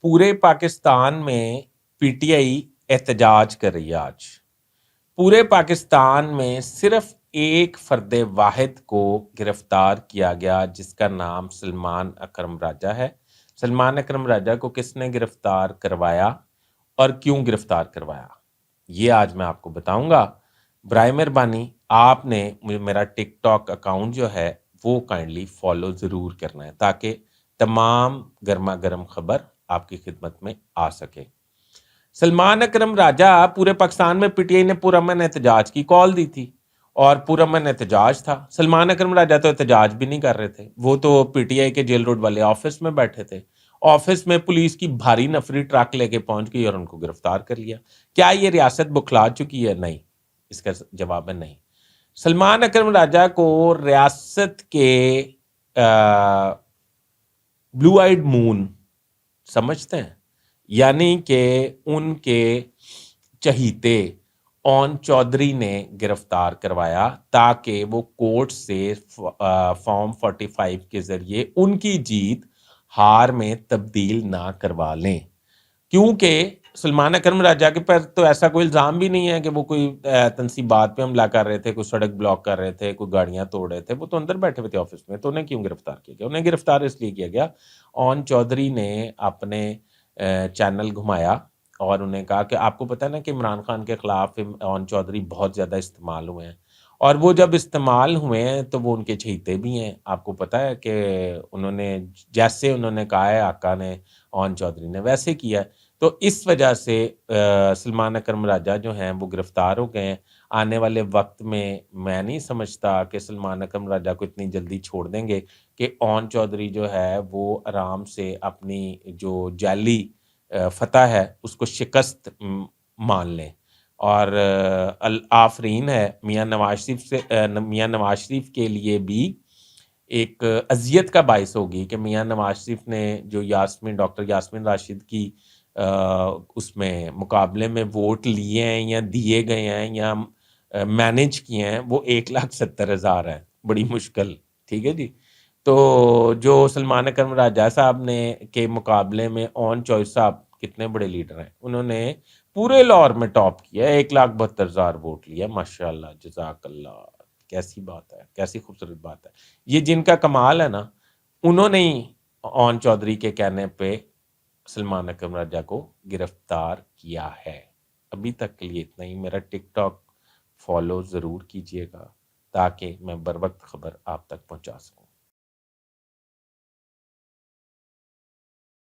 पूरे पाकिस्तान में पीटीआई एहतजाज कर रही है आज। पूरे पाकिस्तान में सिर्फ एक फर्द वाहिद को गिरफ्तार किया गया जिसका नाम सलमान अकरम राजा है। सलमान अकरम राजा को किसने गिरफ्तार करवाया और क्यों गिरफ्तार करवाया, ये आज मैं आपको बताऊंगा। बराए मेहरबानी आपने मेरा टिकटॉक अकाउंट जो है वो काइंडली फॉलो ज़रूर करना है ताकि तमाम गर्मा गर्म खबर आपकी खिदमत में आ सके। सलमान अकरम राजा पूरे पाकिस्तान में पीटीआई ने पुरअमन एहतजाज की कॉल दी थी और पुरअमन एहतजाज था। सलमान अकरम राजा तो एहतजाज भी नहीं कर रहे थे, वो तो पीटीआई के जेल रोड वाले ऑफिस में बैठे थे। ऑफिस में पुलिस की भारी नफरी ट्रक लेके पहुंच गई और उनको गिरफ्तार कर लिया। क्या ये रियासत बुखला चुकी है? नहीं, इसका जवाब है नहीं। सलमान अकरम राजा को रियासत के ब्लू आइड मून समझते हैं, यानी कि उनके चहीते ओन चौधरी ने गिरफ्तार करवाया ताकि वो कोर्ट से फॉर्म 45 के जरिए उनकी जीत हार में तब्दील ना करवा लें। क्योंकि सलमान अकरम राजा के पर तो ऐसा कोई इल्ज़ाम भी नहीं है कि वो कोई तनसीबात पे हमला कर रहे थे, कोई सड़क ब्लॉक कर रहे थे, कोई गाड़ियां तोड़ रहे थे। वो तो अंदर बैठे हुए थे ऑफिस में, तो उन्हें क्यों गिरफ्तार किया गया? उन्हें गिरफ्तार इसलिए किया गया, ओन चौधरी ने अपने चैनल घुमाया और उन्हें कहा कि आपको पता है ना कि इमरान खान के खिलाफ ओन चौधरी बहुत ज़्यादा इस्तेमाल हुए हैं, और वो जब इस्तेमाल हुए हैं तो वो उनके चहीते भी हैं। आपको पता है कि उन्होंने जैसे उन्होंने कहा है आका ने, ओन चौधरी ने वैसे किया है। तो इस वजह से सलमान अकरम राजा जो हैं वो गिरफ्तार हो गए हैं। आने वाले वक्त में मैं नहीं समझता कि सलमान अकरम राजा को इतनी जल्दी छोड़ देंगे कि ओन चौधरी जो है वो आराम से अपनी जो जाली फतह है उसको शिकस्त मान लें। और आफरीन है मियाँ नवाज शरीफ से, मियाँ नवाज शरीफ के लिए भी एक अजियत का बायस होगी कि मियाँ नवाज शरीफ ने जो डॉक्टर यास्मीन राशिद की उसमें मुकाबले में वोट लिए हैं या दिए गए हैं या मैनेज किए हैं, वो 1,70,000 है, बड़ी मुश्किल। ठीक है जी। तो जो सलमान अकरम राजा साहब ने के मुकाबले में ओन चॉइस साहब कितने बड़े लीडर हैं, उन्होंने पूरे लाहौर में टॉप किया, 1,72,000 वोट लिया। माशाल्लाह, जज़ाकल्लाह। कैसी बात है, कैसी खूबसूरत बात है। ये जिनका कमाल है ना, उन्होंने ही ओन चौधरी के कहने पे सलमान अकरम राजा को गिरफ्तार किया है। अभी तक के लिए इतना ही। मेरा टिकटॉक फॉलो ज़रूर कीजिएगा ताकि मैं बर वक्त खबर आप तक पहुंचा सकूं।